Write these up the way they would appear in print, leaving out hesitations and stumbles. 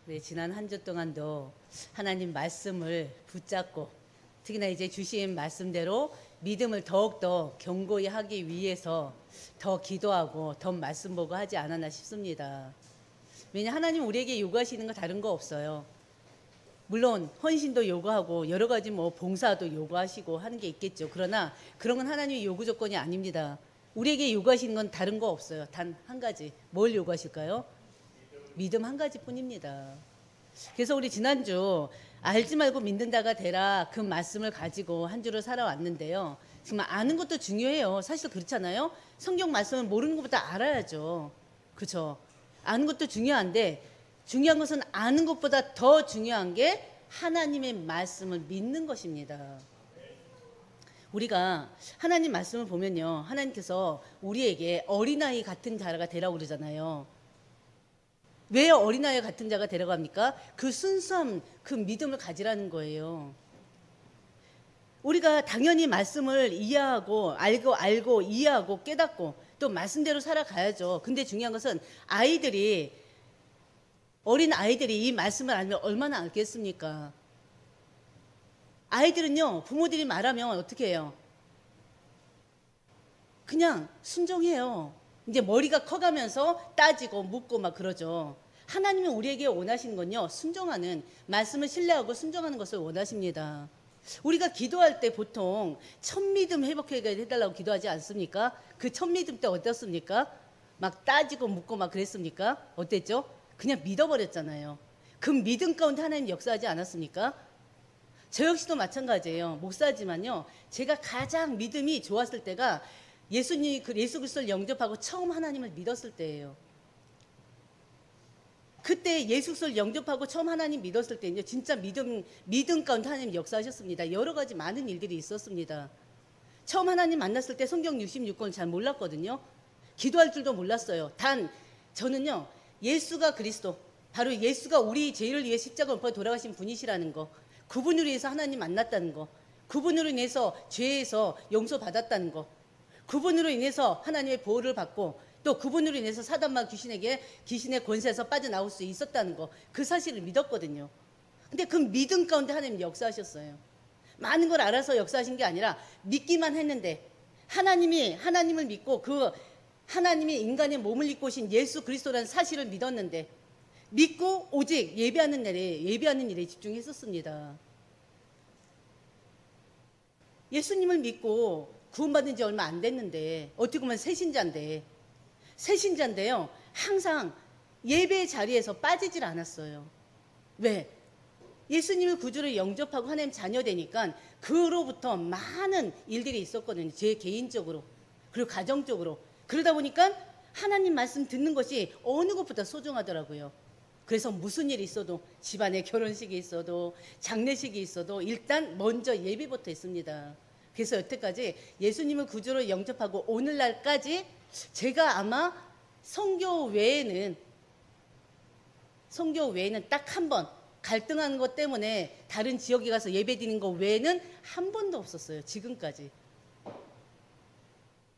네, 지난 한 주 동안도 하나님 말씀을 붙잡고 특히나 이제 주신 말씀대로 믿음을 더욱더 견고히 하기 위해서 더 기도하고 더 말씀 보고 하지 않았나 싶습니다. 왜냐 하나님 우리에게 요구하시는 거 다른 거 없어요. 물론 헌신도 요구하고 여러 가지 봉사도 요구하시고 하는 게 있겠죠. 그러나 그런 건 하나님의 요구 조건이 아닙니다. 우리에게 요구하시는 건 다른 거 없어요. 단 한 가지. 뭘 요구하실까요? 믿음 한 가지뿐입니다. 그래서 우리 지난주 알지 말고 믿는다가 되라 그 말씀을 가지고 한 주를 살아왔는데요. 정말 아는 것도 중요해요. 사실 그렇잖아요. 성경 말씀을 모르는 것보다 알아야죠. 그렇죠? 아는 것도 중요한데 중요한 것은 아는 것보다 더 중요한 게 하나님의 말씀을 믿는 것입니다. 우리가 하나님 말씀을 보면요. 하나님께서 우리에게 어린아이 같은 자가 되라고 그러잖아요. 왜 어린아이 같은 자가 되라고 합니까? 그 순수함, 그 믿음을 가지라는 거예요. 우리가 당연히 말씀을 이해하고 알고 이해하고 깨닫고 또 말씀대로 살아가야죠. 근데 중요한 것은 어린 아이들이 이 말씀을 알면 얼마나 알겠습니까? 아이들은요, 부모들이 말하면 어떻게 해요? 그냥 순종해요. 이제 머리가 커가면서 따지고 묻고 막 그러죠. 하나님은 우리에게 원하시는 건요, 순종하는, 말씀을 신뢰하고 순종하는 것을 원하십니다. 우리가 기도할 때 보통 첫 믿음 회복하게 해달라고 기도하지 않습니까? 그 첫 믿음 때 어땠습니까? 막 따지고 묻고 막 그랬습니까? 어땠죠? 그냥 믿어버렸잖아요. 그 믿음 가운데 하나님 역사하지 않았습니까? 저 역시도 마찬가지예요. 목사지만요, 제가 가장 믿음이 좋았을 때가 예수 그리스도를 영접하고 처음 하나님을 믿었을 때예요. 그때 예수 그리스도를 영접하고 처음 하나님 믿었을 때는요, 진짜 믿음 가운데 하나님 역사하셨습니다. 여러 가지 많은 일들이 있었습니다. 처음 하나님 만났을 때 성경 66권을 잘 몰랐거든요. 기도할 줄도 몰랐어요. 단 저는요, 예수가 그리스도, 바로 예수가 우리 죄를 위해 십자가 못 박아 돌아가신 분이시라는 거, 그분으로 인해서 하나님 만났다는 거, 그분으로 인해서 죄에서 용서받았다는 거, 그분으로 인해서 하나님의 보호를 받고 또 그분으로 인해서 사단과 귀신의 권세에서 빠져나올 수 있었다는 거, 그 사실을 믿었거든요. 근데 그 믿음 가운데 하나님 역사하셨어요. 많은 걸 알아서 역사하신 게 아니라 믿기만 했는데, 하나님을 믿고 그 하나님이 인간의 몸을 입고 오신 예수 그리스도라는 사실을 믿었는데, 믿고 오직 예배하는 일에 집중했었습니다. 예수님을 믿고 구원받은 지 얼마 안 됐는데, 어떻게 보면 새신자인데요, 항상 예배 자리에서 빠지질 않았어요. 왜? 예수님을 구주로 영접하고 하나님 자녀 되니까 그로부터 많은 일들이 있었거든요. 제 개인적으로 그리고 가정적으로. 그러다 보니까 하나님 말씀 듣는 것이 어느 것보다 소중하더라고요. 그래서 무슨 일이 있어도, 집안에 결혼식이 있어도 장례식이 있어도 일단 먼저 예배부터 했습니다. 그래서 여태까지 예수님을 구주로 영접하고 오늘날까지 제가 아마 선교 외에는 딱 한 번 갈등하는 것 때문에 다른 지역에 가서 예배 드리는 것 외에는 한 번도 없었어요. 지금까지.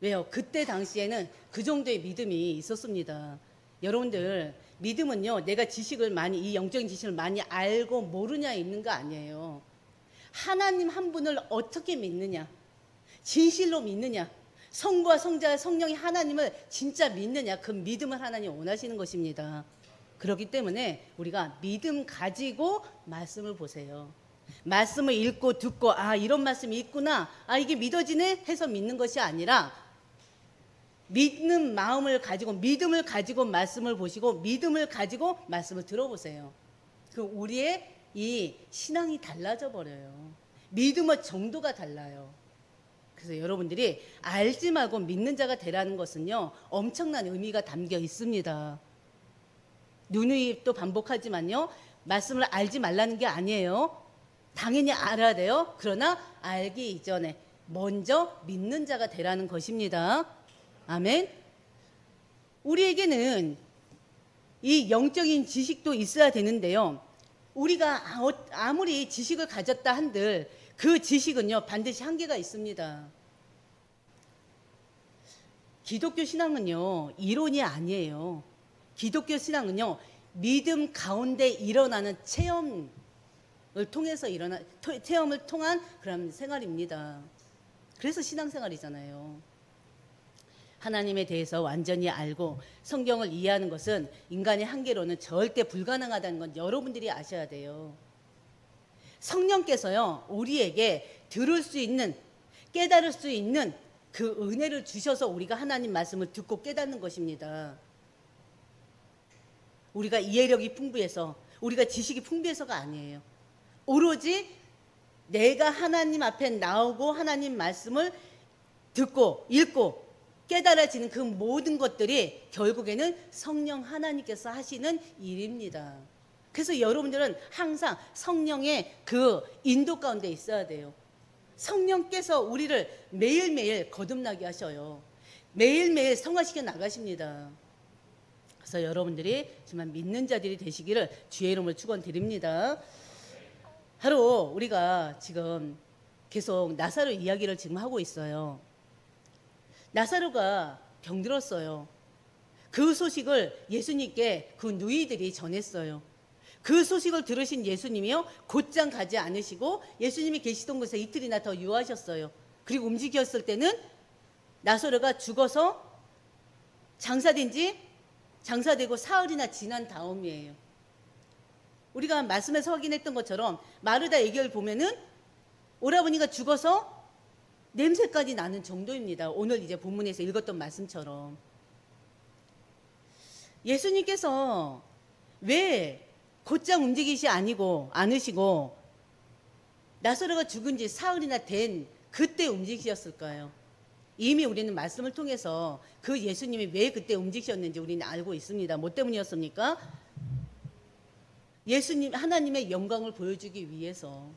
왜요? 그때 당시에는 그 정도의 믿음이 있었습니다. 여러분들, 믿음은요, 내가 이 영적인 지식을 많이 알고 모르냐에 있는 거 아니에요. 하나님 한 분을 어떻게 믿느냐, 진실로 믿느냐, 성부와 성자와 성령이 하나님을 진짜 믿느냐, 그 믿음을 하나님 원하시는 것입니다. 그렇기 때문에 우리가 믿음 가지고 말씀을 보세요. 말씀을 읽고 듣고 이런 말씀이 있구나, 이게 믿어지네 해서 믿는 것이 아니라 믿는 마음을 가지고, 믿음을 가지고 말씀을 보시고 믿음을 가지고 말씀을 들어보세요. 그럼 우리의 이 신앙이 달라져 버려요. 믿음의 정도가 달라요. 그래서 여러분들이 알지 말고 믿는 자가 되라는 것은요, 엄청난 의미가 담겨 있습니다. 누누이 또 반복하지만요, 말씀을 알지 말라는 게 아니에요. 당연히 알아야 돼요. 그러나 알기 이전에 먼저 믿는 자가 되라는 것입니다. 아멘. 우리에게는 이 영적인 지식도 있어야 되는데요, 우리가 아무리 지식을 가졌다 한들 그 지식은요, 반드시 한계가 있습니다. 기독교 신앙은요, 이론이 아니에요. 기독교 신앙은요, 믿음 가운데 일어나는 체험을 통한 그런 생활입니다. 그래서 신앙생활이잖아요. 하나님에 대해서 완전히 알고 성경을 이해하는 것은 인간의 한계로는 절대 불가능하다는 건 여러분들이 아셔야 돼요. 성령께서요, 우리에게 들을 수 있는, 깨달을 수 있는 그 은혜를 주셔서 우리가 하나님 말씀을 듣고 깨닫는 것입니다. 우리가 이해력이 풍부해서, 우리가 지식이 풍부해서가 아니에요. 오로지 내가 하나님 앞에 나오고 하나님 말씀을 듣고 읽고 깨달아지는 그 모든 것들이 결국에는 성령 하나님께서 하시는 일입니다. 그래서 여러분들은 항상 성령의 그 인도 가운데 있어야 돼요. 성령께서 우리를 매일매일 거듭나게 하셔요. 매일매일 성화시켜 나가십니다. 그래서 여러분들이 정말 믿는 자들이 되시기를 주의 이름으로 축원드립니다. 바로 우리가 지금 계속 나사로 이야기를 지금 하고 있어요. 나사로가 병들었어요. 그 소식을 예수님께 그 누이들이 전했어요. 그 소식을 들으신 예수님이요, 곧장 가지 않으시고 예수님이 계시던 곳에 이틀이나 더 유하셨어요. 그리고 움직였을 때는 나사로가 죽어서 장사되고 사흘이나 지난 다음이에요. 우리가 말씀에서 확인했던 것처럼 마르다 얘기를 보면은 오라버니가 죽어서 냄새까지 나는 정도입니다. 오늘 이제 본문에서 읽었던 말씀처럼. 예수님께서 왜 곧장 움직이시 않으시고 나사로가 죽은 지 사흘이나 된 그때 움직이셨을까요? 이미 우리는 말씀을 통해서 그 예수님이 왜 그때 움직이셨는지 우리는 알고 있습니다. 뭐 때문이었습니까? 예수님, 하나님의 영광을 보여주기 위해서,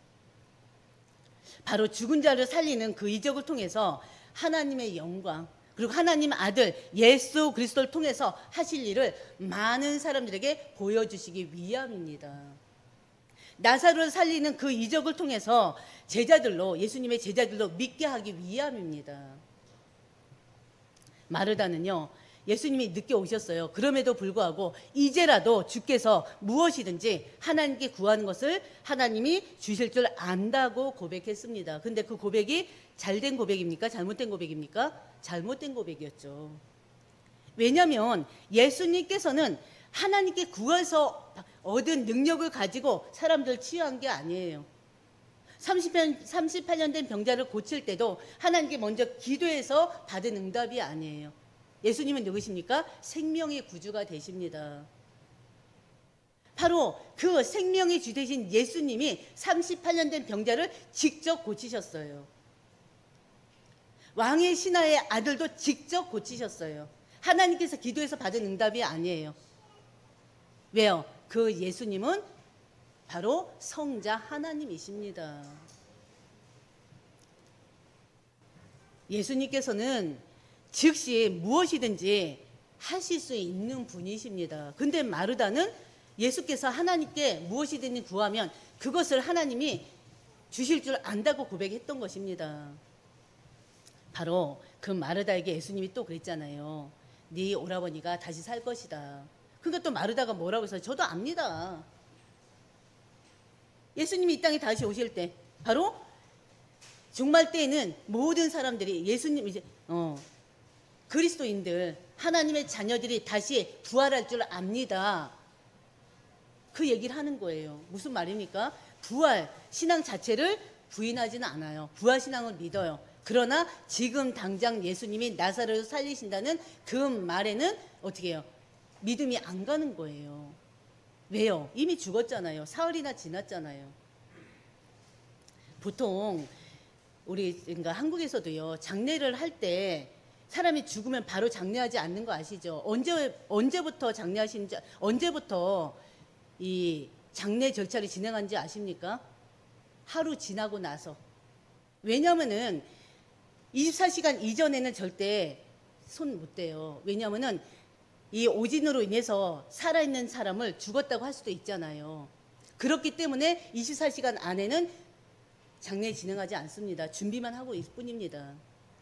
바로 죽은 자를 살리는 그 이적을 통해서 하나님의 영광, 그리고 하나님 아들 예수 그리스도를 통해서 하실 일을 많은 사람들에게 보여주시기 위함입니다. 나사로를 살리는 그 이적을 통해서 예수님의 제자들로 믿게 하기 위함입니다. 마르다는요, 예수님이 늦게 오셨어요. 그럼에도 불구하고 이제라도 주께서 무엇이든지 하나님께 구하는 것을 하나님이 주실 줄 안다고 고백했습니다. 근데 그 고백이 잘된 고백입니까? 잘못된 고백입니까? 잘못된 고백이었죠. 왜냐하면 예수님께서는 하나님께 구해서 얻은 능력을 가지고 사람들을 치유한 게 아니에요. 38년 된 병자를 고칠 때도 하나님께 먼저 기도해서 받은 응답이 아니에요. 예수님은 누구십니까? 생명의 구주가 되십니다. 바로 그 생명의 주 되신 예수님이 38년 된 병자를 직접 고치셨어요. 왕의 신하의 아들도 직접 고치셨어요. 하나님께서 기도해서 받은 응답이 아니에요. 왜요? 그 예수님은 바로 성자 하나님이십니다. 예수님께서는 즉시 무엇이든지 하실 수 있는 분이십니다. 근데 마르다는 예수께서 하나님께 무엇이든지 구하면 그것을 하나님이 주실 줄 안다고 고백했던 것입니다. 바로 그 마르다에게 예수님이 또 그랬잖아요. 네 오라버니가 다시 살 것이다. 그러니까 또 마르다가 뭐라고 했어요? 저도 압니다. 예수님이 이 땅에 다시 오실 때 바로 종말 때에는 모든 사람들이 예수님 그리스도인들 하나님의 자녀들이 다시 부활할 줄 압니다. 그 얘기를 하는 거예요. 무슨 말입니까? 부활 신앙 자체를 부인하지는 않아요. 부활 신앙을 믿어요. 그러나 지금 당장 예수님이 나사로를 살리신다는 그 말에는 어떻게 해요? 믿음이 안 가는 거예요. 왜요? 이미 죽었잖아요. 사흘이나 지났잖아요. 보통 그러니까 한국에서도요, 장례를 할 때 사람이 죽으면 바로 장례하지 않는 거 아시죠? 언제부터 장례하시는지, 언제부터 이 장례 절차를 진행한지 아십니까? 하루 지나고 나서. 왜냐면은 24시간 이전에는 절대 손 못 대요. 왜냐면은 이 오진으로 인해서 살아있는 사람을 죽었다고 할 수도 있잖아요. 그렇기 때문에 24시간 안에는 장례 진행하지 않습니다. 준비만 하고 있을 뿐입니다.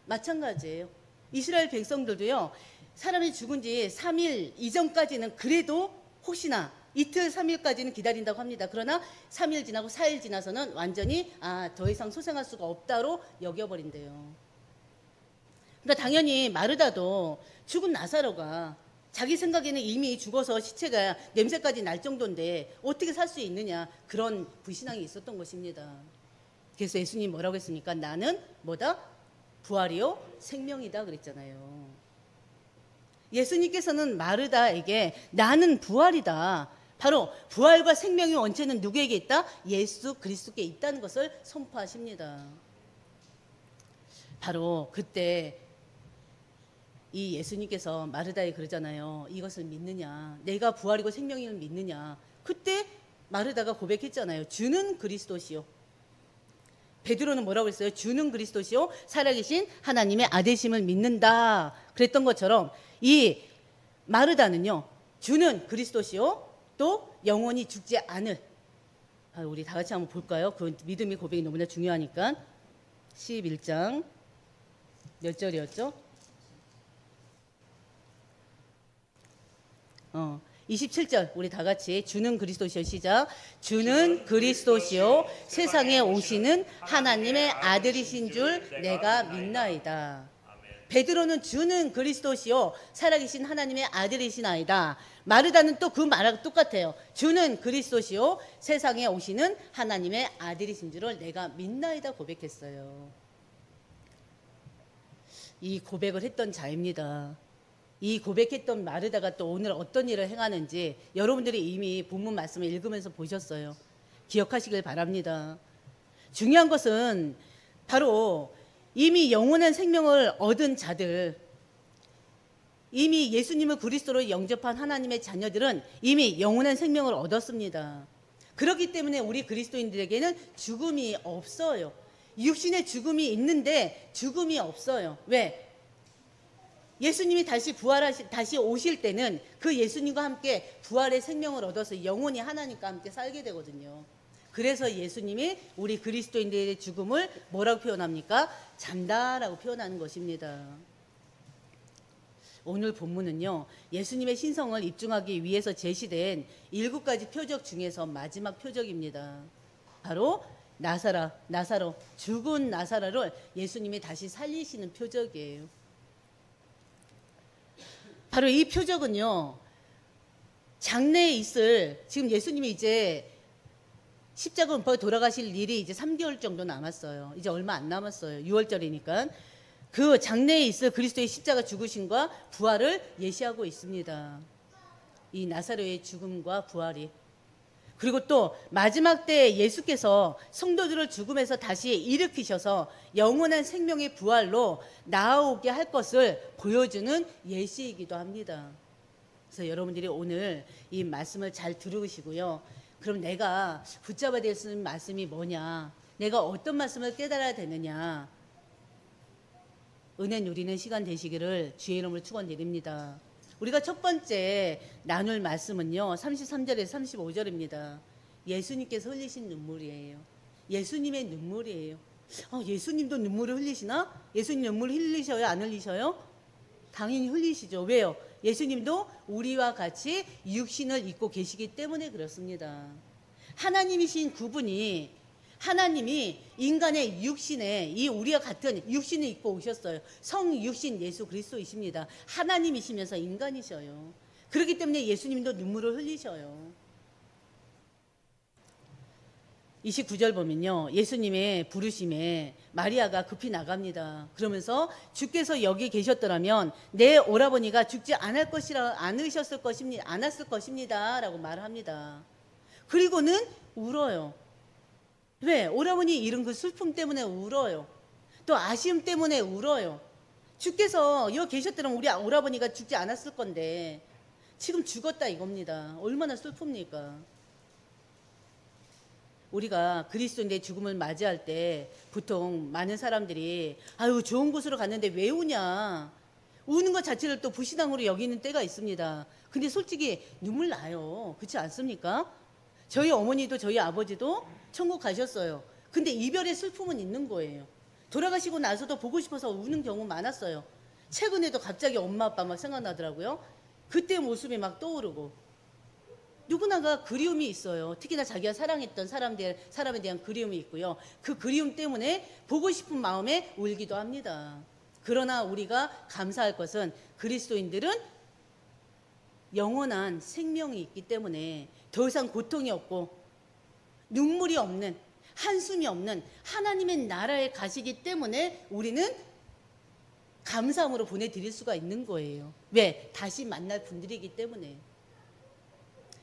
마찬가지예요. 이스라엘 백성들도요, 사람이 죽은 지 3일 이전까지는 그래도 혹시나 이틀 3일까지는 기다린다고 합니다. 그러나 3일 지나고 4일 지나서는 완전히 더 이상 소생할 수가 없다로 여겨버린대요. 그러니까 당연히 마르다도 죽은 나사로가 자기 생각에는 이미 죽어서 시체가 냄새까지 날 정도인데 어떻게 살 수 있느냐, 그런 불신앙이 있었던 것입니다. 그래서 예수님 뭐라고 했습니까? 나는 뭐다? 부활이요 생명이다 그랬잖아요. 예수님께서는 마르다에게 나는 부활이다, 바로 부활과 생명의 원체는 누구에게 있다? 예수 그리스도께 있다는 것을 선포하십니다. 바로 그때 이 예수님께서 마르다에 그러잖아요. 이것을 믿느냐? 내가 부활이고 생명임을 믿느냐? 그때 마르다가 고백했잖아요. 주는 그리스도시요. 베드로는 뭐라고 했어요? 주는 그리스도시요 살아계신 하나님의 아들심을 믿는다 그랬던 것처럼 이 마르다는요, 주는 그리스도시요 또 영원히 죽지 않을, 우리 다 같이 한번 볼까요? 그 믿음의 고백이 너무나 중요하니까. 11장 몇 절이었죠? 27절 우리 다 같이 주는 그리스도시요 시작. 주는 그리스도시요 세상에 오시는 하나님의 아들이신 줄 내가 믿나이다. 베드로는 주는 그리스도시요 살아계신 하나님의 아들이시나이다. 마르다는 또 그 말하고 똑같아요. 주는 그리스도시요 세상에 오시는 하나님의 아들이신 줄을 내가 믿나이다 고백했어요. 이 고백을 했던 자입니다. 이 고백했던 마르다가 또 오늘 어떤 일을 행하는지 여러분들이 이미 본문 말씀을 읽으면서 보셨어요. 기억하시길 바랍니다. 중요한 것은 바로 이미 영원한 생명을 얻은 자들, 이미 예수님을 그리스도로 영접한 하나님의 자녀들은 이미 영원한 생명을 얻었습니다. 그렇기 때문에 우리 그리스도인들에게는 죽음이 없어요. 육신의 죽음이 있는데 죽음이 없어요. 왜? 예수님이 다시 오실 때는 그 예수님과 함께 부활의 생명을 얻어서 영원히 하나님과 함께 살게 되거든요. 그래서 예수님이 우리 그리스도인들의 죽음을 뭐라고 표현합니까? 잔다라고 표현하는 것입니다. 오늘 본문은요, 예수님의 신성을 입증하기 위해서 제시된 7가지 표적 중에서 마지막 표적입니다. 바로 나사로, 죽은 나사로를 예수님이 다시 살리시는 표적이에요. 바로 이 표적은요, 장래에 있을, 지금 예수님이 이제 십자가 못 돌아가실 일이 이제 3개월 정도 남았어요. 이제 얼마 안 남았어요. 6월절이니까. 그 장래에 있을 그리스도의 십자가 죽으심과 부활을 예시하고 있습니다. 이 나사로의 죽음과 부활이. 그리고 또 마지막 때 예수께서 성도들을 죽음에서 다시 일으키셔서 영원한 생명의 부활로 나아오게 할 것을 보여주는 예시이기도 합니다. 그래서 여러분들이 오늘 이 말씀을 잘 들으시고요. 그럼 내가 붙잡아야 될 말씀이 뭐냐? 내가 어떤 말씀을 깨달아야 되느냐? 은혜 누리는 시간 되시기를 주의 이름으로 축원드립니다. 우리가 첫 번째 나눌 말씀은요, 33절에서 35절입니다. 예수님께서 흘리신 눈물이에요. 예수님의 눈물이에요. 예수님도 눈물을 흘리시나? 예수님 눈물 흘리셔요? 안 흘리셔요? 당연히 흘리시죠. 왜요? 예수님도 우리와 같이 육신을 입고 계시기 때문에 그렇습니다. 하나님이신 그분이, 하나님이 인간의 육신에 이 우리와 같은 육신을 입고 오셨어요. 성육신 예수 그리스도이십니다. 하나님이시면서 인간이셔요. 그렇기 때문에 예수님도 눈물을 흘리셔요. 29절 보면요, 예수님의 부르심에 마리아가 급히 나갑니다. 그러면서 주께서 여기 계셨더라면 내 오라버니가 죽지 않았을 것입니다 라고 말합니다. 그리고는 울어요. 왜? 오라버니 잃은 그 슬픔 때문에 울어요. 또 아쉬움 때문에 울어요. 주께서 여기 계셨더라면 우리 오라버니가 죽지 않았을 건데 지금 죽었다 이겁니다. 얼마나 슬픕니까? 우리가 그리스도인의 죽음을 맞이할 때 보통 많은 사람들이 아유 좋은 곳으로 갔는데 왜 우냐, 우는 것 자체를 또 불신앙으로 여기는 때가 있습니다. 근데 솔직히 눈물 나요. 그렇지 않습니까? 저희 어머니도 저희 아버지도 천국 가셨어요. 근데 이별의 슬픔은 있는 거예요. 돌아가시고 나서도 보고 싶어서 우는 경우 많았어요. 최근에도 갑자기 엄마 아빠 막 생각나더라고요. 그때 모습이 막 떠오르고. 누구나가 그리움이 있어요. 특히나 자기가 사랑했던 사람에 대한 그리움이 있고요. 그 그리움 때문에 보고 싶은 마음에 울기도 합니다. 그러나 우리가 감사할 것은 그리스도인들은 영원한 생명이 있기 때문에 더 이상 고통이 없고 눈물이 없는, 한숨이 없는 하나님의 나라에 가시기 때문에 우리는 감사함으로 보내드릴 수가 있는 거예요. 왜? 다시 만날 분들이기 때문에.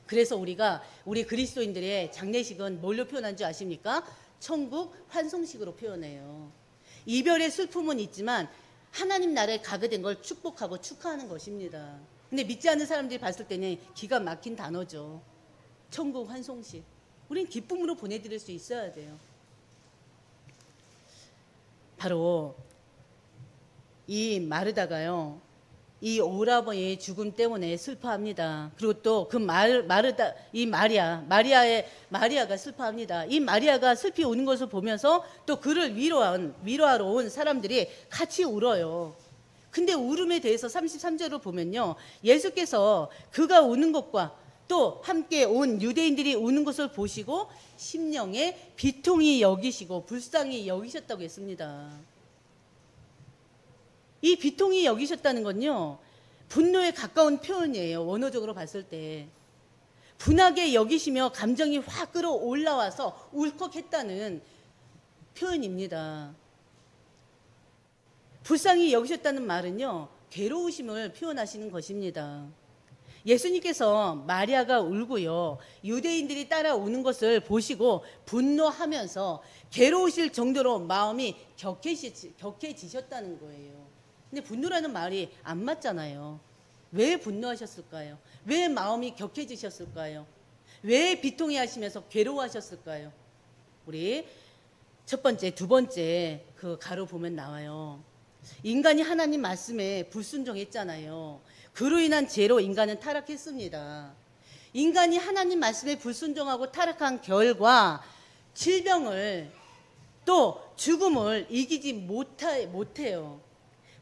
그래서 우리 그리스도인들의 장례식은 뭘로 표현한 줄 아십니까? 천국 환송식으로 표현해요. 이별의 슬픔은 있지만 하나님 나라에 가게 된 걸 축복하고 축하하는 것입니다. 근데 믿지 않는 사람들이 봤을 때는 기가 막힌 단어죠. 천국 환송식. 우린 기쁨으로 보내드릴 수 있어야 돼요. 바로 이 마르다가요, 이 오라버니의 죽음 때문에 슬퍼합니다. 그리고 또 그 마리아가 슬퍼합니다. 이 마리아가 슬피 우는 것을 보면서 또 그를 위로하러 온 사람들이 같이 울어요. 근데 울음에 대해서 33절을 보면요, 예수께서 그가 우는 것과 또 함께 온 유대인들이 우는 것을 보시고 심령에 비통히 여기시고 불쌍히 여기셨다고 했습니다. 이 비통히 여기셨다는 건요, 분노에 가까운 표현이에요. 원어적으로 봤을 때 분하게 여기시며 감정이 확 끌어올라와서 울컥했다는 표현입니다. 불쌍히 여기셨다는 말은요, 괴로우심을 표현하시는 것입니다. 예수님께서 마리아가 울고요, 유대인들이 따라 우는 것을 보시고 분노하면서 괴로우실 정도로 마음이 격해지셨다는 거예요. 근데 분노라는 말이 안 맞잖아요. 왜 분노하셨을까요? 왜 마음이 격해지셨을까요? 왜 비통해 하시면서 괴로워하셨을까요? 우리 첫 번째, 두 번째 그 가로 보면 나와요. 인간이 하나님 말씀에 불순종했잖아요. 그로 인한 죄로 인간은 타락했습니다. 인간이 하나님 말씀에 불순종하고 타락한 결과 질병을 또 죽음을 이기지 못해요.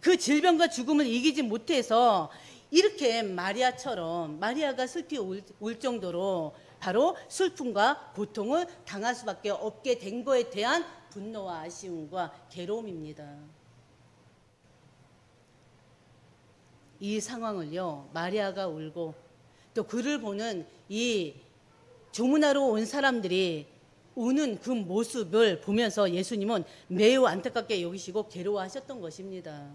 그 질병과 죽음을 이기지 못해서 이렇게 마리아가 슬피 울 정도로 바로 슬픔과 고통을 당할 수밖에 없게 된 거에 대한 분노와 아쉬움과 괴로움입니다. 이 상황을요, 마리아가 울고 또 그를 보는 이 조문하러 온 사람들이 우는 그 모습을 보면서 예수님은 매우 안타깝게 여기시고 괴로워하셨던 것입니다.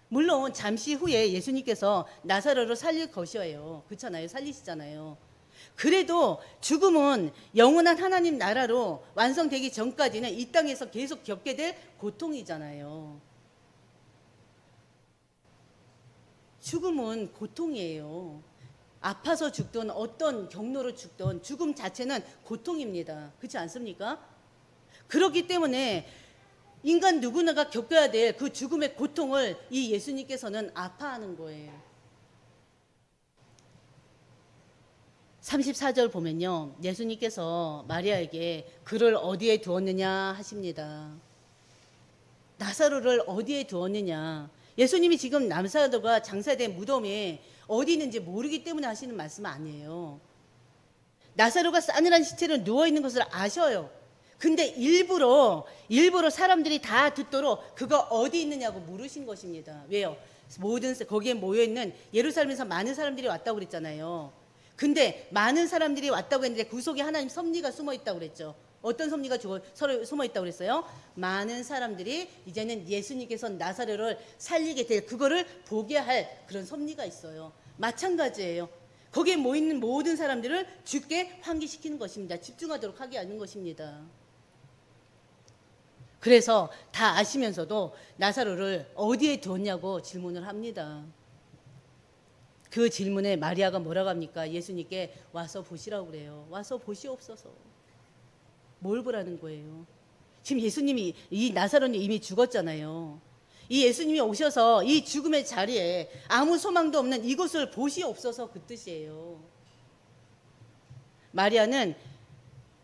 물론 잠시 후에 예수님께서 나사로를 살릴 것이에요. 그렇잖아요. 살리시잖아요. 그래도 죽음은 영원한 하나님 나라로 완성되기 전까지는 이 땅에서 계속 겪게 될 고통이잖아요. 죽음은 고통이에요. 아파서 죽든 어떤 경로로 죽든 죽음 자체는 고통입니다. 그렇지 않습니까? 그렇기 때문에 인간 누구나가 겪어야 될 그 죽음의 고통을 이 예수님께서는 아파하는 거예요. 34절 보면요, 예수님께서 마리아에게 그를 어디에 두었느냐 하십니다. 나사로를 어디에 두었느냐. 예수님이 지금 나사로가 장사된 무덤에 어디 있는지 모르기 때문에 하시는 말씀은 아니에요. 나사로가 싸늘한 시체로 누워있는 것을 아셔요. 근데 일부러 사람들이 다 듣도록 그가 어디 있느냐고 물으신 것입니다. 왜요? 거기에 모여있는 예루살렘에서 많은 사람들이 왔다고 그랬잖아요. 근데 많은 사람들이 왔다고 했는데 그 속에 하나님 섭리가 숨어있다고 그랬죠. 어떤 섭리가 서로 숨어있다고 그랬어요? 많은 사람들이 이제는 예수님께서 나사로를 살리게 될 그거를 보게 할 그런 섭리가 있어요. 마찬가지예요. 거기에 모이는 모든 사람들을 주께 환기시키는 것입니다. 집중하도록 하게 하는 것입니다. 그래서 다 아시면서도 나사로를 어디에 두었냐고 질문을 합니다. 그 질문에 마리아가 뭐라고 합니까? 예수님께 와서 보시라고 그래요. 와서 보시옵소서. 뭘 보라는 거예요? 지금 예수님이, 이 나사로는 이미 죽었잖아요. 이 예수님이 오셔서 이 죽음의 자리에 아무 소망도 없는 이곳을 보시옵소서, 그 뜻이에요. 마리아는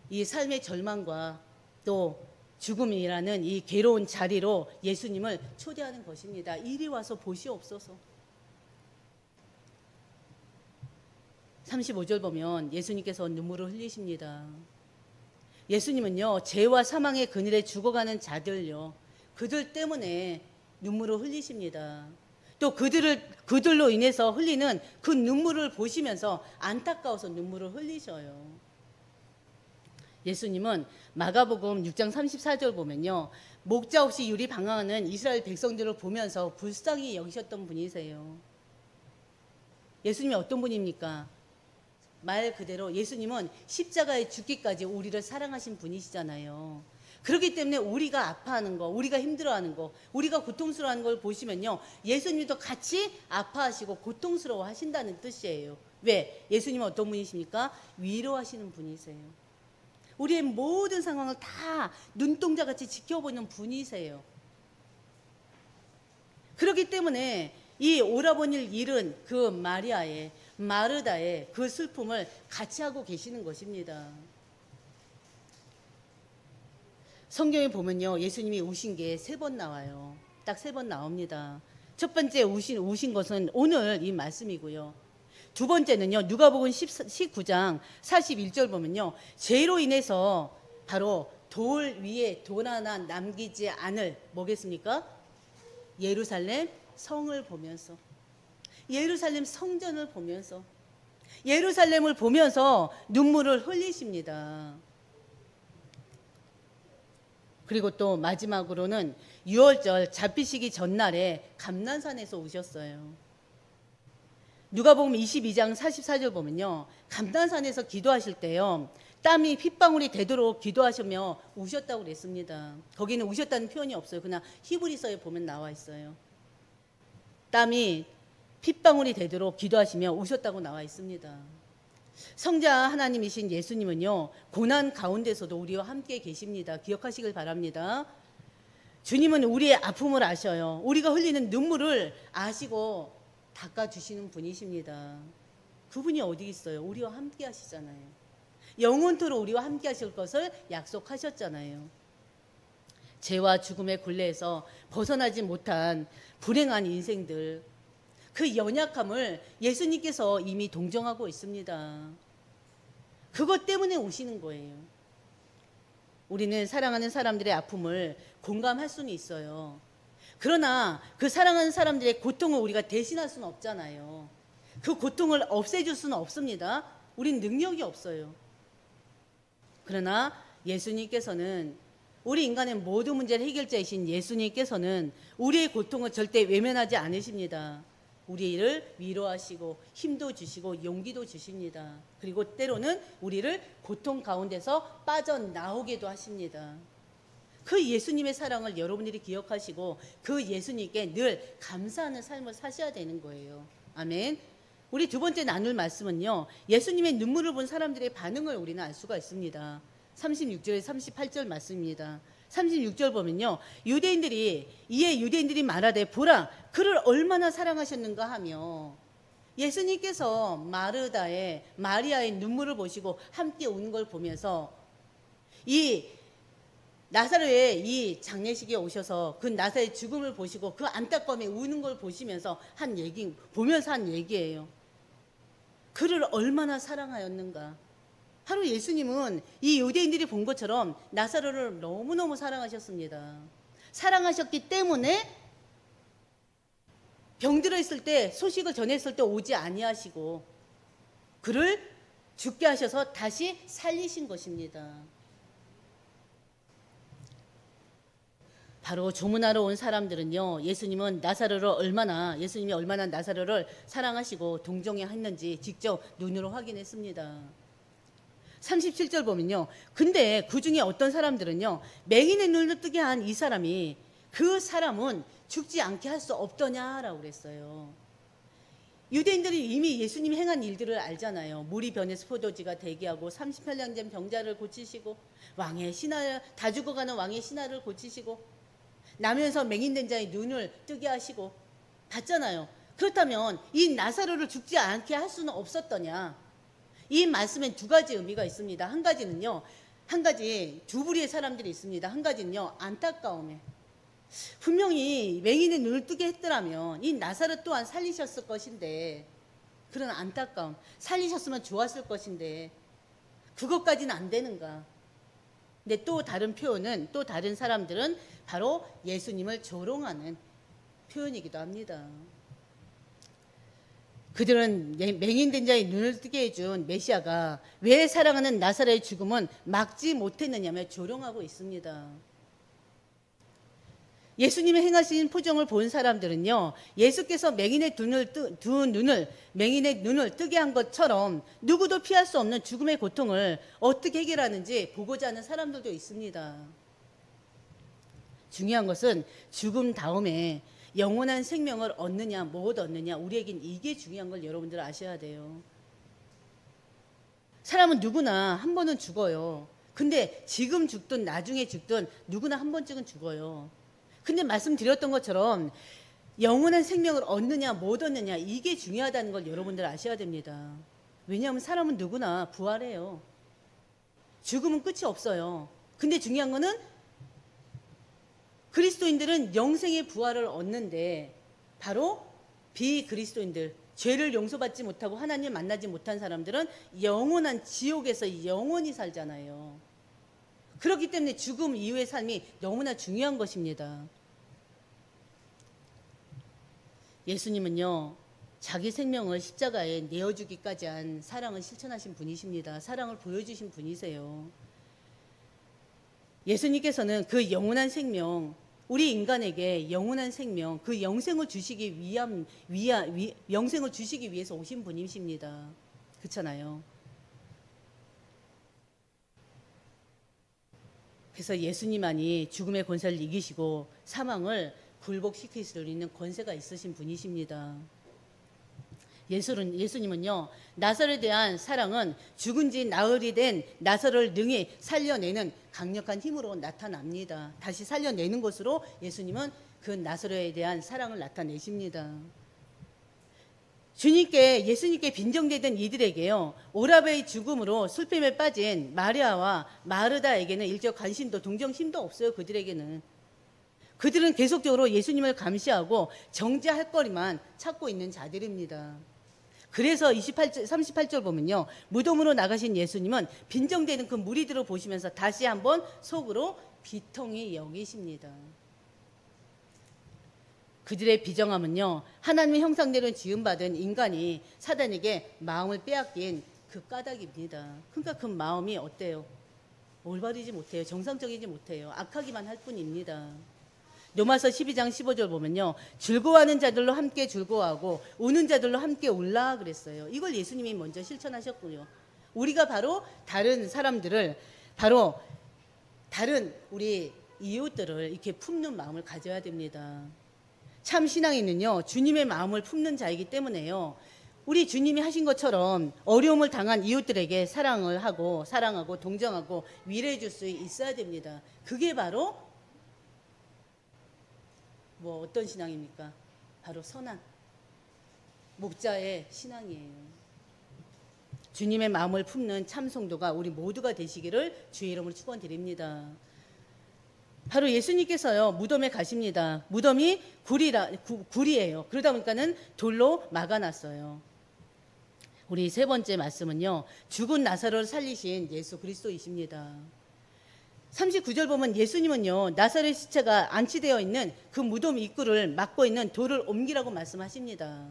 이 삶의 절망과 또 죽음이라는 이 괴로운 자리로 예수님을 초대하는 것입니다. 이리 와서 보시옵소서. 35절 보면 예수님께서 눈물을 흘리십니다. 예수님은요, 죄와 사망의 그늘에 죽어가는 자들요, 그들 때문에 눈물을 흘리십니다. 또 그들로 인해서 흘리는 그 눈물을 보시면서 안타까워서 눈물을 흘리셔요. 예수님은 마가복음 6장 34절 보면요, 목자 없이 유리 방황하는 이스라엘 백성들을 보면서 불쌍히 여기셨던 분이세요. 예수님이 어떤 분입니까? 말 그대로 예수님은 십자가에 죽기까지 우리를 사랑하신 분이시잖아요. 그렇기 때문에 우리가 아파하는 거, 우리가 힘들어하는 거, 우리가 고통스러워하는 걸 보시면요, 예수님도 같이 아파하시고 고통스러워 하신다는 뜻이에요. 왜? 예수님은 어떤 분이십니까? 위로하시는 분이세요. 우리의 모든 상황을 다 눈동자같이 지켜보는 분이세요. 그렇기 때문에 이 오라버니를 잃은 그 마르다의 그 슬픔을 같이 하고 계시는 것입니다. 성경에 보면요, 예수님이 우신 게 3번 나와요. 딱 3번 나옵니다. 첫 번째 우신 것은 오늘 이 말씀이고요. 두 번째는요, 누가복음 19장 41절 보면요, 죄로 인해서 바로 돌 위에 돌 하나 남기지 않을 뭐겠습니까? 예루살렘 성을 보면서, 예루살렘 성전을 보면서, 예루살렘을 보면서 눈물을 흘리십니다. 그리고 또 마지막으로는 유월절 잡히시기 전날에 감난산에서 우셨어요. 누가복음 22장 44절 보면요, 감난산에서 기도하실 때요, 땀이 핏방울이 되도록 기도하시며 우셨다고 그랬습니다. 거기는 우셨다는 표현이 없어요. 그냥 히브리서에 보면 나와 있어요. 땀이 핏방울이 되도록 기도하시며 우셨다고 나와 있습니다. 성자 하나님이신 예수님은요, 고난 가운데서도 우리와 함께 계십니다. 기억하시길 바랍니다. 주님은 우리의 아픔을 아셔요. 우리가 흘리는 눈물을 아시고 닦아주시는 분이십니다. 그분이 어디 있어요? 우리와 함께 하시잖아요. 영원토록 우리와 함께 하실 것을 약속하셨잖아요. 죄와 죽음의 굴레에서 벗어나지 못한 불행한 인생들, 그 연약함을 예수님께서 이미 동정하고 있습니다. 그것 때문에 오시는 거예요. 우리는 사랑하는 사람들의 아픔을 공감할 수는 있어요. 그러나 그 사랑하는 사람들의 고통을 우리가 대신할 수는 없잖아요. 그 고통을 없애줄 수는 없습니다. 우린 능력이 없어요. 그러나 예수님께서는, 우리 인간의 모든 문제를 해결자이신 예수님께서는 우리의 고통을 절대 외면하지 않으십니다. 우리를 위로하시고 힘도 주시고 용기도 주십니다. 그리고 때로는 우리를 고통 가운데서 빠져나오게도 하십니다. 그 예수님의 사랑을 여러분들이 기억하시고 그 예수님께 늘 감사하는 삶을 사셔야 되는 거예요. 아멘. 우리 두 번째 나눌 말씀은요, 예수님의 눈물을 본 사람들의 반응을 우리는 알 수가 있습니다. 36절 38절 말씀입니다. 36절 보면요, 유대인들이 말하되 보라 그를 얼마나 사랑하셨는가 하며, 예수님께서 마리아의 눈물을 보시고 함께 우는 걸 보면서 이 나사로의 이 장례식에 오셔서 그 나사로의 죽음을 보시고 그 안타까움에 우는 걸 보면서 한 얘기예요. 그를 얼마나 사랑하였는가. 바로 예수님은 이 유대인들이 본 것처럼 나사로를 너무너무 사랑하셨습니다. 사랑하셨기 때문에 병들어 있을 때, 소식을 전했을 때 오지 아니하시고 그를 죽게 하셔서 다시 살리신 것입니다. 바로 조문하러 온 사람들은요, 예수님이 얼마나 나사로를 사랑하시고 동정했는지 직접 눈으로 확인했습니다. 37절 보면요, 근데 그 중에 어떤 사람들은요, 맹인의 눈을 뜨게 한 이 사람이, 그 사람은 죽지 않게 할 수 없더냐라고 그랬어요. 유대인들이 이미 예수님이 행한 일들을 알잖아요. 물이 변해서 포도주가 되게 하고 38년 된 병자를 고치시고, 다 죽어가는 왕의 신하를 고치시고, 나면서 맹인된 자의 눈을 뜨게 하시고 봤잖아요. 그렇다면 이 나사로를 죽지 않게 할 수는 없었더냐? 이 말씀엔 두 가지 의미가 있습니다. 한 가지 두 부류의 사람들이 있습니다. 한 가지는요, 안타까움에, 분명히 맹인의 눈을 뜨게 했더라면 이 나사로 또한 살리셨을 것인데 그런 안타까움. 살리셨으면 좋았을 것인데 그것까지는 안 되는가. 근데 또 다른 표현은, 또 다른 사람들은 바로 예수님을 조롱하는 표현이기도 합니다. 그들은 맹인된 자의 눈을 뜨게 해준 메시아가 왜 사랑하는 나사렛의 죽음은 막지 못했느냐며 조롱하고 있습니다. 예수님의 행하신 표정을 본 사람들은요, 예수께서 맹인의 눈을 뜨게 한 것처럼 누구도 피할 수 없는 죽음의 고통을 어떻게 해결하는지 보고자 하는 사람들도 있습니다. 중요한 것은 죽음 다음에 영원한 생명을 얻느냐 못 얻느냐, 우리에겐 이게 중요한 걸 여러분들 아셔야 돼요. 사람은 누구나 한 번은 죽어요. 근데 지금 죽든 나중에 죽든 누구나 한 번쯤은 죽어요. 근데 말씀드렸던 것처럼 영원한 생명을 얻느냐 못 얻느냐, 이게 중요하다는 걸 여러분들 아셔야 됩니다. 왜냐하면 사람은 누구나 부활해요. 죽음은 끝이 없어요. 근데 중요한 거는 그리스도인들은 영생의 부활을 얻는데, 바로 비그리스도인들, 죄를 용서받지 못하고 하나님 만나지 못한 사람들은 영원한 지옥에서 영원히 살잖아요. 그렇기 때문에 죽음 이후의 삶이 너무나 중요한 것입니다. 예수님은요, 자기 생명을 십자가에 내어주기까지 한 사랑을 실천하신 분이십니다. 사랑을 보여주신 분이세요. 예수님께서는 그 영원한 생명, 우리 인간에게 영원한 생명, 그 영생을 주시기 영생을 주시기 위해서 오신 분이십니다. 그렇잖아요. 그래서 예수님만이 죽음의 권세를 이기시고 사망을 굴복시킬 수 있는 권세가 있으신 분이십니다. 예수님은요, 나사로에 대한 사랑은 죽은 지 나흘이 된 나사로를 능히 살려내는 강력한 힘으로 나타납니다. 다시 살려내는 것으로 예수님은 그 나사로에 대한 사랑을 나타내십니다. 예수님께 빈정되던 이들에게요, 오라베의 죽음으로 슬픔에 빠진 마리아와 마르다에게는 일적 관심도 동정심도 없어요. 그들은 계속적으로 예수님을 감시하고 정죄할 거리만 찾고 있는 자들입니다. 그래서 38절 보면요, 무덤으로 나가신 예수님은 빈정되는 그 무리들을 보시면서 다시 한번 속으로 비통히 여기십니다. 그들의 비정함은요, 하나님의 형상대로 지음받은 인간이 사단에게 마음을 빼앗긴 그 까닭입니다. 그러니까 그 마음이 어때요? 올바르지 못해요. 정상적이지 못해요. 악하기만 할 뿐입니다. 로마서 12장 15절 보면요, 즐거워하는 자들로 함께 즐거워하고 우는 자들로 함께 울라 그랬어요. 이걸 예수님이 먼저 실천하셨고요. 우리가 바로 다른 사람들을, 바로 다른 우리 이웃들을 이렇게 품는 마음을 가져야 됩니다. 참 신앙인은요, 주님의 마음을 품는 자이기 때문에요, 우리 주님이 하신 것처럼 어려움을 당한 이웃들에게 사랑하고 동정하고 위로해 줄 수 있어야 됩니다. 그게 바로 어떤 신앙입니까? 바로 선한 목자의 신앙이에요. 주님의 마음을 품는 참 성도가 우리 모두가 되시기를 주의 이름으로 축원드립니다. 바로 예수님께서요, 무덤에 가십니다. 무덤이 굴이에요. 그러다 보니까는 돌로 막아놨어요. 우리 세 번째 말씀은요, 죽은 나사로를 살리신 예수 그리스도이십니다. 39절 보면 예수님은요, 나사로의 시체가 안치되어 있는 그 무덤 입구를 막고 있는 돌을 옮기라고 말씀하십니다.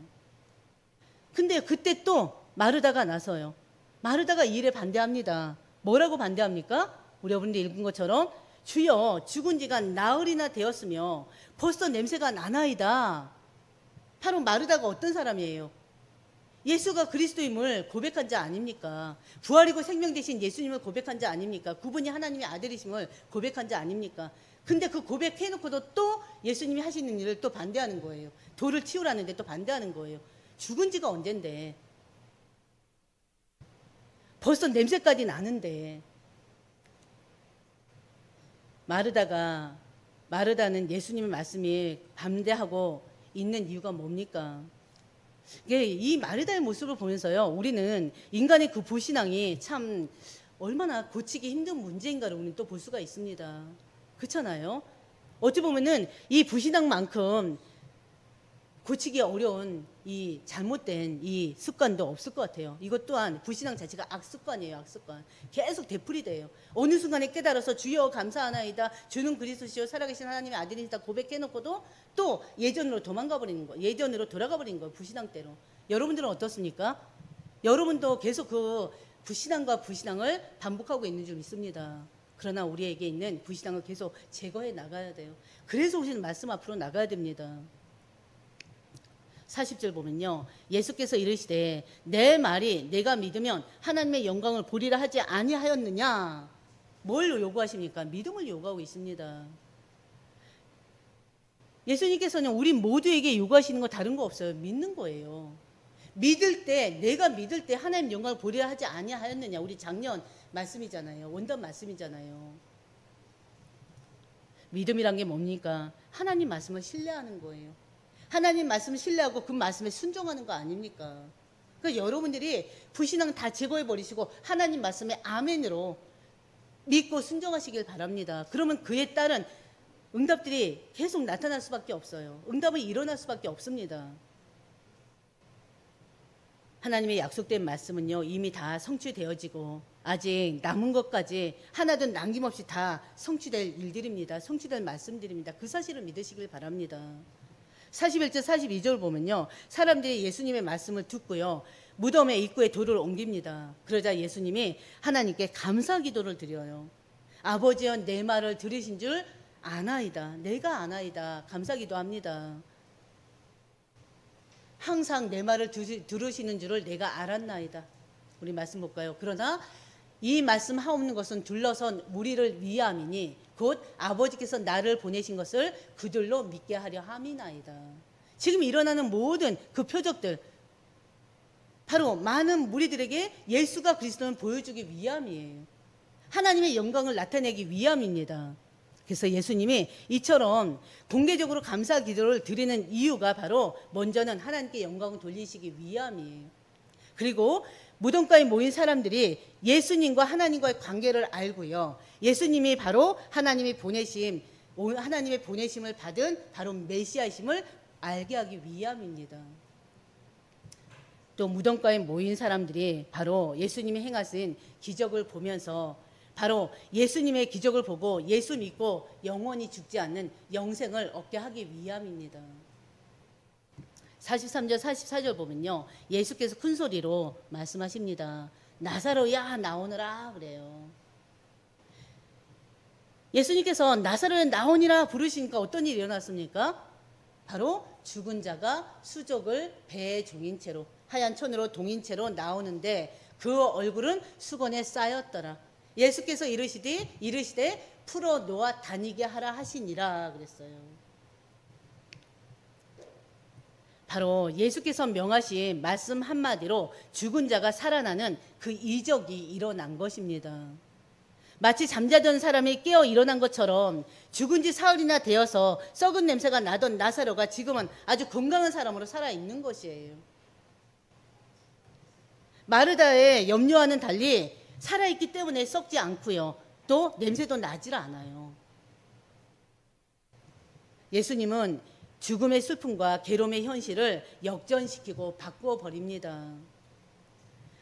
근데 그때 또 마르다가 나서요. 마르다가 이 일에 반대합니다. 뭐라고 반대합니까? 우리 여러분들 읽은 것처럼, 주여, 죽은 지가 나흘이나 되었으며 벌써 냄새가 나나이다. 바로 마르다가 어떤 사람이에요? 예수가 그리스도임을 고백한 자 아닙니까? 부활이고 생명 되신 예수님을 고백한 자 아닙니까? 그분이 하나님의 아들이심을 고백한 자 아닙니까? 근데 그 고백해놓고도 또 예수님이 하시는 일을 또 반대하는 거예요. 돌을 치우라는데 또 반대하는 거예요. 죽은 지가 언젠데, 벌써 냄새까지 나는데. 마르다는 예수님의 말씀이 반대하고 있는 이유가 뭡니까? 이 마르다의 모습을 보면서요, 우리는 인간의 그 불신앙이 참 얼마나 고치기 힘든 문제인가를 우리는 또 볼 수가 있습니다. 그렇잖아요? 어찌 보면은 이 불신앙만큼 고치기 어려운 이 잘못된 이 습관도 없을 것 같아요. 이것 또한 불신앙 자체가 악습관이에요. 악습관. 계속 되풀이돼요. 어느 순간에 깨달아서 주여 감사하나이다. 주는 그리스도시요 살아계신 하나님의 아들이시다 고백해놓고도 또 예전으로 도망가 버리는 거예요. 예전으로 돌아가 버리는 거예요. 불신앙대로. 여러분들은 어떻습니까? 여러분도 계속 그 불신앙과 불신앙을 반복하고 있는 줄 믿습니다. 그러나 우리에게 있는 불신앙을 계속 제거해 나가야 돼요. 그래서 오시는 말씀 앞으로 나가야 됩니다. 40절 보면요. 예수께서 이르시되 내 말이 내가 믿으면 하나님의 영광을 보리라 하지 아니하였느냐. 뭘 요구하십니까? 믿음을 요구하고 있습니다. 예수님께서는 우리 모두에게 요구하시는 거 다른 거 없어요. 믿는 거예요. 믿을 때 내가 믿을 때 하나님 영광을 보리라 하지 아니하였느냐. 우리 작년 말씀이잖아요. 원단 말씀이잖아요. 믿음이란 게 뭡니까? 하나님 말씀을 신뢰하는 거예요. 하나님 말씀을 신뢰하고 그 말씀에 순종하는 거 아닙니까? 그러니까 여러분들이 불신앙 다 제거해 버리시고 하나님 말씀에 아멘으로 믿고 순종하시길 바랍니다. 그러면 그에 따른 응답들이 계속 나타날 수밖에 없어요. 응답은 일어날 수밖에 없습니다. 하나님의 약속된 말씀은요 이미 다 성취되어지고 아직 남은 것까지 하나도 남김없이 다 성취될 일들입니다. 성취될 말씀들입니다. 그 사실을 믿으시길 바랍니다. 41절 42절 보면요. 사람들이 예수님의 말씀을 듣고요. 무덤의 입구에 돌을 옮깁니다. 그러자 예수님이 하나님께 감사 기도를 드려요. 아버지여 내 말을 들으신 줄 아나이다. 내가 아나이다. 감사 기도합니다. 항상 내 말을 들으시는 줄을 내가 알았나이다. 우리 말씀 볼까요? 그러나 이 말씀 하옵는 것은 둘러선 무리를 위함이니 곧 아버지께서 나를 보내신 것을 그들로 믿게 하려 함이나이다. 지금 일어나는 모든 그 표적들 바로 많은 무리들에게 예수가 그리스도를 보여주기 위함이에요. 하나님의 영광을 나타내기 위함입니다. 그래서 예수님이 이처럼 공개적으로 감사 기도를 드리는 이유가 바로 먼저는 하나님께 영광을 돌리시기 위함이에요. 그리고 무덤가에 모인 사람들이 예수님과 하나님과의 관계를 알고요. 예수님이 바로 하나님의 보내심을 받은 바로 메시아이심을 알게 하기 위함입니다. 또 무덤가에 모인 사람들이 바로 예수님이 행하신 기적을 보면서 바로 예수님의 기적을 보고 예수 믿고 영원히 죽지 않는 영생을 얻게 하기 위함입니다. 43절 44절 보면요. 예수께서 큰 소리로 말씀하십니다. 나사로야 나오너라 그래요. 예수님께서 나사로야 나오니라 부르시니까 어떤 일이 일어났습니까? 바로 죽은 자가 수족을 배에 종인 채로 하얀 천으로 동인 채로 나오는데 그 얼굴은 수건에 쌓였더라. 예수께서 이르시되 풀어 놓아 다니게 하라 하시니라 그랬어요. 바로 예수께서 명하신 말씀 한마디로 죽은 자가 살아나는 그 이적이 일어난 것입니다. 마치 잠자던 사람이 깨어 일어난 것처럼 죽은 지 사흘이나 되어서 썩은 냄새가 나던 나사로가 지금은 아주 건강한 사람으로 살아있는 것이에요. 마르다의 염려와는 달리 살아있기 때문에 썩지 않고요. 또 냄새도 나질 않아요. 예수님은 죽음의 슬픔과 괴로움의 현실을 역전시키고 바꾸어 버립니다.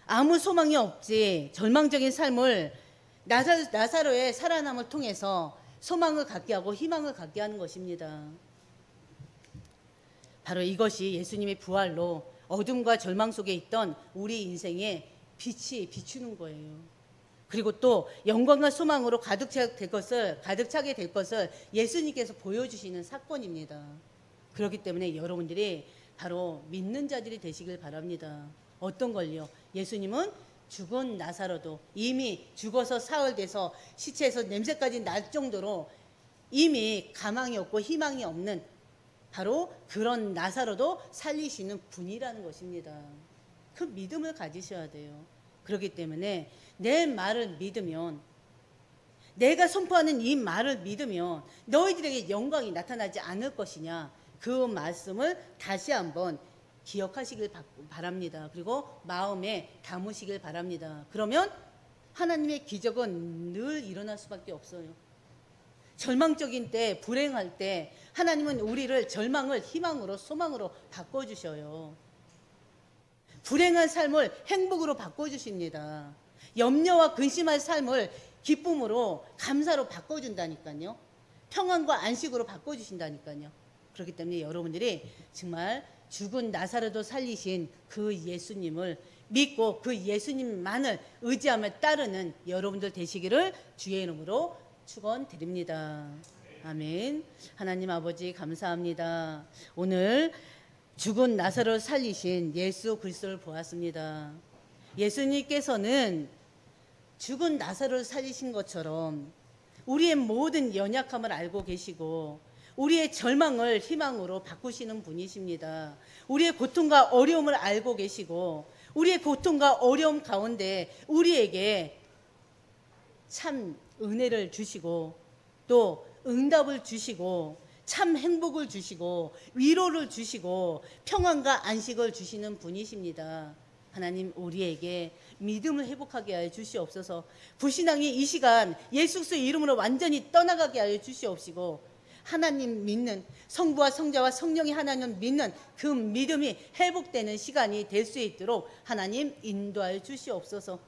아무 소망이 없지 절망적인 삶을 나사로의 살아남을 통해서 소망을 갖게 하고 희망을 갖게 하는 것입니다. 바로 이것이 예수님의 부활로 어둠과 절망 속에 있던 우리 인생에 빛이 비추는 거예요. 그리고 또 영광과 소망으로 가득 차게 될 것을 예수님께서 보여주시는 사건입니다. 그렇기 때문에 여러분들이 바로 믿는 자들이 되시길 바랍니다. 어떤 걸요? 예수님은 죽은 나사로도 이미 죽어서 사흘 돼서 시체에서 냄새까지 날 정도로 이미 가망이 없고 희망이 없는 바로 그런 나사로도 살리시는 분이라는 것입니다. 그 믿음을 가지셔야 돼요. 그렇기 때문에 내 말을 믿으면 내가 선포하는 이 말을 믿으면 너희들에게 영광이 나타나지 않을 것이냐 그 말씀을 다시 한번 기억하시길 바랍니다. 그리고 마음에 담으시길 바랍니다. 그러면 하나님의 기적은 늘 일어날 수밖에 없어요. 절망적인 때, 불행할 때 하나님은 우리를 절망을 희망으로, 소망으로 바꿔주셔요. 불행한 삶을 행복으로 바꿔주십니다. 염려와 근심할 삶을 기쁨으로, 감사로 바꿔준다니까요. 평안과 안식으로 바꿔주신다니까요. 그렇기 때문에 여러분들이 정말 죽은 나사로도 살리신 그 예수님을 믿고 그 예수님만을 의지하며 따르는 여러분들 되시기를 주의 이름으로 축원드립니다. 아멘. 하나님 아버지 감사합니다. 오늘 죽은 나사로를 살리신 예수 그리스도를 보았습니다. 예수님께서는 죽은 나사로를 살리신 것처럼 우리의 모든 연약함을 알고 계시고 우리의 절망을 희망으로 바꾸시는 분이십니다. 우리의 고통과 어려움을 알고 계시고 우리의 고통과 어려움 가운데 우리에게 참 은혜를 주시고 또 응답을 주시고 참 행복을 주시고 위로를 주시고 평안과 안식을 주시는 분이십니다. 하나님 우리에게 믿음을 회복하게 하여 주시옵소서. 불신앙이 이 시간 예수 그리스도의 이름으로 완전히 떠나가게 하여 주시옵시고 하나님 믿는 성부와 성자와 성령이 하나님을 믿는 그 믿음이 회복되는 시간이 될 수 있도록 하나님 인도하여 주시옵소서.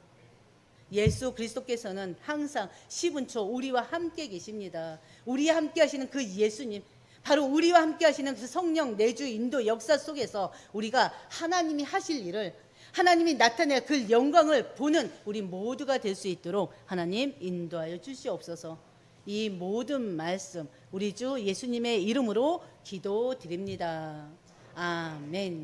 예수 그리스도께서는 항상 10분 우리와 함께 계십니다. 우리와 함께 하시는 그 예수님, 바로 우리와 함께 하시는 그 성령 내주 인도 역사 속에서 우리가 하나님이 하실 일을, 하나님이 나타낼 그 영광을 보는 우리 모두가 될 수 있도록 하나님 인도하여 주시옵소서. 이 모든 말씀 우리 주 예수님의 이름으로 기도드립니다. 아멘.